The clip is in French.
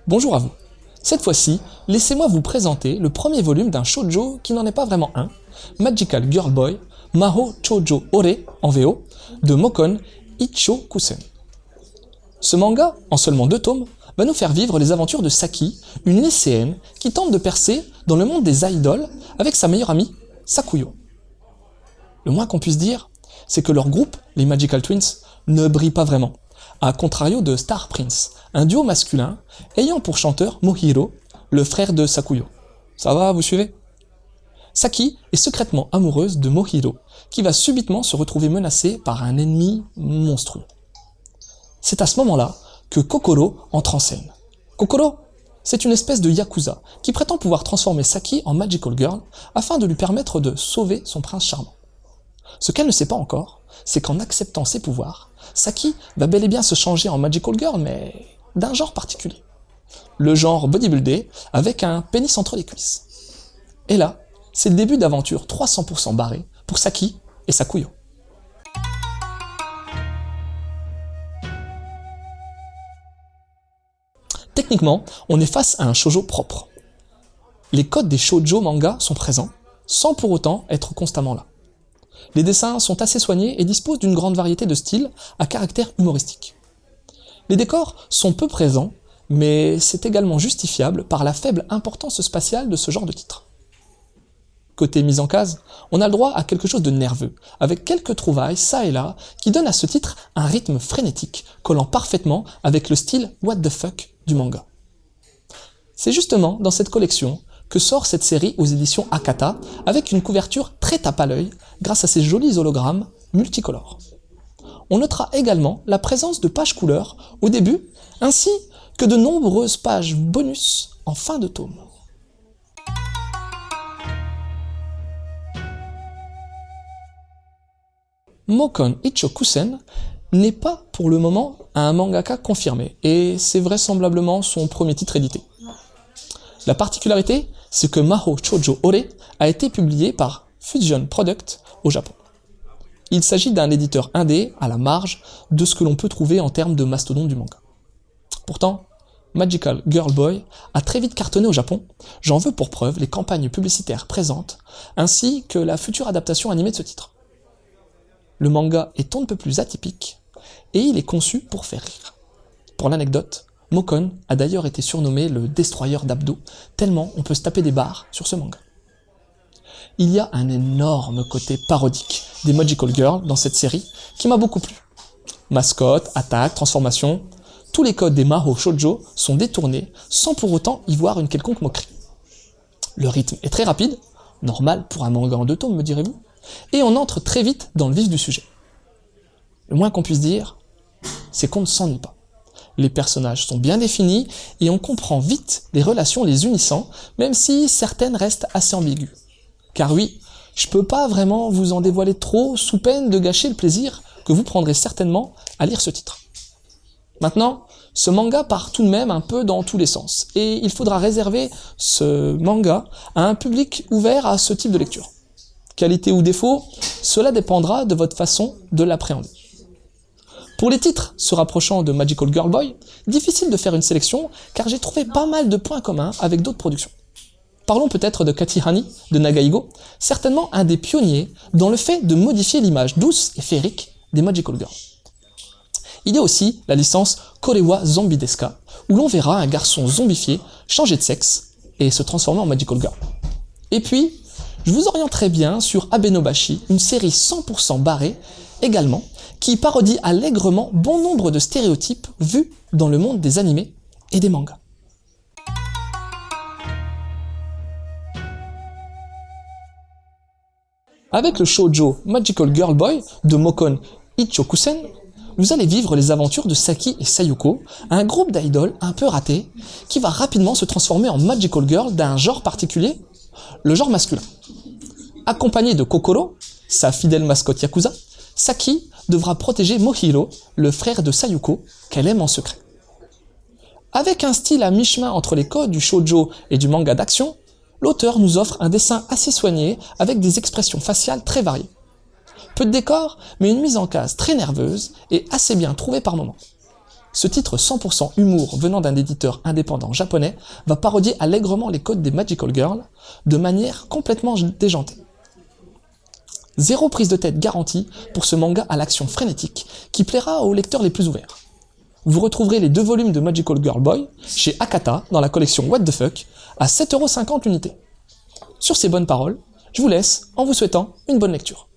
Bonjour à vous. Cette fois-ci, laissez-moi vous présenter le premier volume d'un shoujo qui n'en est pas vraiment un, Magical Girl Boy, Mahou Shoujo Ore en VO, de Mokon Ichokusen. Ce manga, en seulement 2 tomes, va nous faire vivre les aventures de Saki, une lycéenne qui tente de percer dans le monde des idoles avec sa meilleure amie, Sakuyo. Le moins qu'on puisse dire, c'est que leur groupe, les Magical Twins, ne brille pas vraiment, à contrario de Star Prince, un duo masculin ayant pour chanteur Mohiro, le frère de Sakuyo. Ça va, vous suivez? Saki est secrètement amoureuse de Mohiro, qui va subitement se retrouver menacée par un ennemi monstrueux. C'est à ce moment-là que Kokoro entre en scène. Kokoro, c'est une espèce de yakuza qui prétend pouvoir transformer Saki en Magical Girl afin de lui permettre de sauver son prince charmant. Ce qu'elle ne sait pas encore, c'est qu'en acceptant ses pouvoirs, Saki va bel et bien se changer en Magical Girl, mais d'un genre particulier. Le genre bodybuildé avec un pénis entre les cuisses. Et là, c'est le début d'aventures 300% barrées pour Saki et Sakuyo. Techniquement, on est face à un shoujo propre. Les codes des shoujo manga sont présents, sans pour autant être constamment là. Les dessins sont assez soignés et disposent d'une grande variété de styles à caractère humoristique. Les décors sont peu présents, mais c'est également justifiable par la faible importance spatiale de ce genre de titre. Côté mise en case, on a le droit à quelque chose de nerveux, avec quelques trouvailles ça et là qui donnent à ce titre un rythme frénétique, collant parfaitement avec le style what the fuck du manga. C'est justement dans cette collection que sort cette série aux éditions Akata, avec une couverture très tape à l'œil grâce à ses jolis hologrammes multicolores. On notera également la présence de pages couleurs au début, ainsi que de nombreuses pages bonus en fin de tome. Mokon Ichokusen n'est pas pour le moment un mangaka confirmé, et c'est vraisemblablement son premier titre édité. La particularité, c'est que Mahou Shoujo Ore a été publié par Fusion Product au Japon. Il s'agit d'un éditeur indé à la marge de ce que l'on peut trouver en termes de mastodonte du manga. Pourtant, Magical Girl Boy a très vite cartonné au Japon, j'en veux pour preuve les campagnes publicitaires présentes, ainsi que la future adaptation animée de ce titre. Le manga est on ne peut plus atypique, et il est conçu pour faire rire. Pour l'anecdote, Mokon a d'ailleurs été surnommé le destroyer d'abdos, tellement on peut se taper des barres sur ce manga. Il y a un énorme côté parodique des Magical Girls dans cette série qui m'a beaucoup plu. Mascotte, attaque, transformation, tous les codes des Mahou Shoujo sont détournés sans pour autant y voir une quelconque moquerie. Le rythme est très rapide, normal pour un manga en 2 tomes me direz-vous, et on entre très vite dans le vif du sujet. Le moins qu'on puisse dire, c'est qu'on ne s'ennuie pas. Les personnages sont bien définis et on comprend vite les relations les unissant, même si certaines restent assez ambiguës. Car oui, je peux pas vraiment vous en dévoiler trop sous peine de gâcher le plaisir que vous prendrez certainement à lire ce titre. Maintenant, ce manga part tout de même un peu dans tous les sens, et il faudra réserver ce manga à un public ouvert à ce type de lecture. Qualité ou défaut, cela dépendra de votre façon de l'appréhender. Pour les titres se rapprochant de Magical Girl Boy, difficile de faire une sélection car j'ai trouvé pas mal de points communs avec d'autres productions. Parlons peut-être de Katihani de Nagaigo, certainement un des pionniers dans le fait de modifier l'image douce et féerique des Magical Girls. Il y a aussi la licence Korewa Zombie Deska, où l'on verra un garçon zombifié changer de sexe et se transformer en Magical Girl. Et puis, je vous orienterai bien sur Abenobashi, une série 100% barrée également, qui parodie allègrement bon nombre de stéréotypes vus dans le monde des animés et des mangas. Avec le shoujo Magical Girl Boy de Mokon Ichokusen, vous allez vivre les aventures de Saki et Sayuko, un groupe d'idoles un peu raté, qui va rapidement se transformer en Magical Girl d'un genre particulier, le genre masculin. Accompagné de Kokoro, sa fidèle mascotte Yakuza, Saki devra protéger Mohiro, le frère de Sayuko, qu'elle aime en secret. Avec un style à mi-chemin entre les codes du shoujo et du manga d'action, l'auteur nous offre un dessin assez soigné avec des expressions faciales très variées. Peu de décors, mais une mise en case très nerveuse et assez bien trouvée par moments. Ce titre 100% humour venant d'un éditeur indépendant japonais va parodier allègrement les codes des Magical Girls de manière complètement déjantée. Zéro prise de tête garantie pour ce manga à l'action frénétique qui plaira aux lecteurs les plus ouverts. Vous retrouverez les 2 volumes de Magical Girl Boy chez Akata dans la collection What the Fuck à 7,50€ l'unité. Sur ces bonnes paroles, je vous laisse en vous souhaitant une bonne lecture.